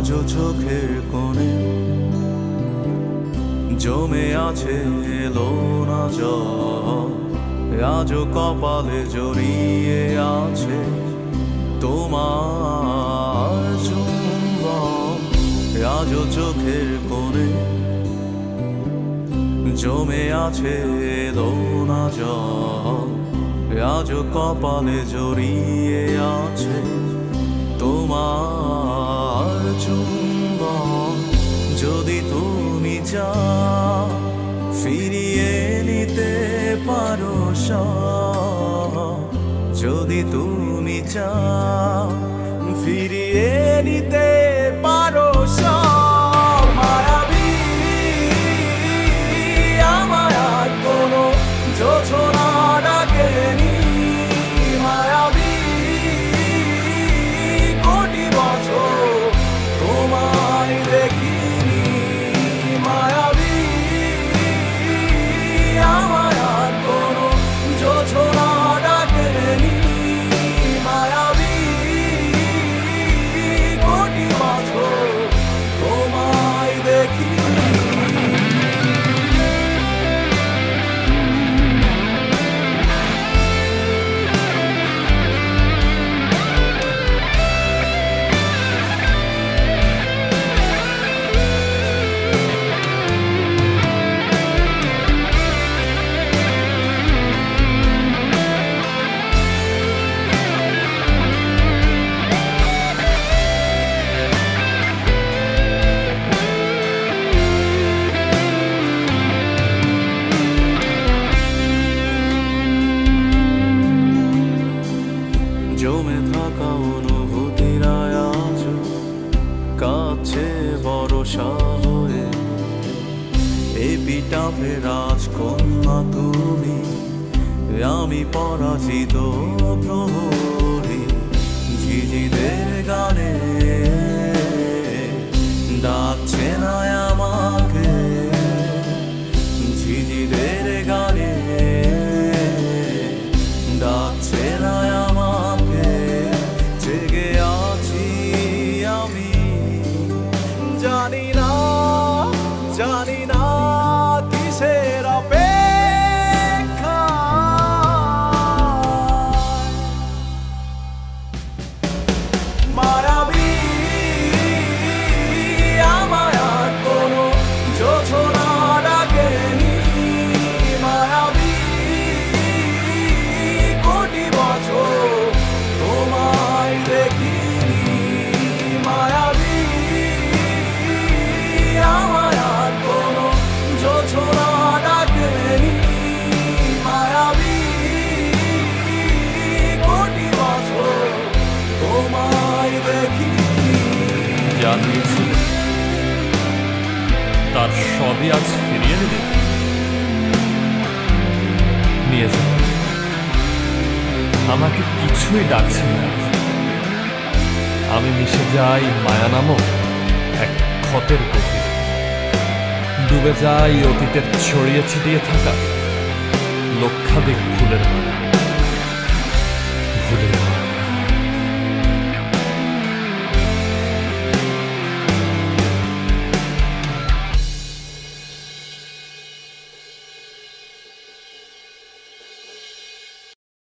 আজও চোখের কোণে জমে আছে এলো না জল, আজও কপালে জড়িয়ে আছে তোমার চুম্বন। আজও চোখের কোণে জমে আছে এলো না জল, আজও কপালে জড়িয়ে আছে তোমার চুম্বন। যদি তুমি চাও ফিরিয়ে নিতে পারো সব, যদি তুমি চাও ফিরিয়ে নিতে পারো সব। মায়াবী আমায় আর কোনো জোছনা ডাকেনি, মায়াবী কোটি বছর তোমায় দেখিনি। মায়াবী আমায় আর কোনো জোছনা ডাকেনি, মায়াবী কোটি বছর তোমায় দেখিনি। জমে থাকা অনুভূতিরা আজ কাছে ভরসা হয়ে, এপিটাফে রাজকন্যা তুমি, আমি পরাজিত প্রহরী। ঝিঝিদের গানে ডাকছে না আমাকে, ঝিঝিদের গানে ডাকছে না আমাকে। জেগে আছি আমি, জানি না জানি না কিসের অপেক্ষা। মায়াবী আমায় আর কোনো জোছনা ডাকেনি, মায়াবী কোটি বছর তোমায় দেখিনি। মায়াবী আমায় আর কোনো জোছনা ডাকেনি, মায়াবী কোটি বছর তোমায় দেখিনি। যা দিয়েছিল তার সবই আজ ফিরিয়ে নেবে, নিয়ে যাও। আমাকে কিছুই ডাকছে না, আমি মিশে যাই মায়া নামক এক ক্ষতের গভীরে, ডুবে যাই অতীতের ছড়িয়ে ছিটিয়ে থাকা লক্ষাধিক ফুলের মায়া, ভুলে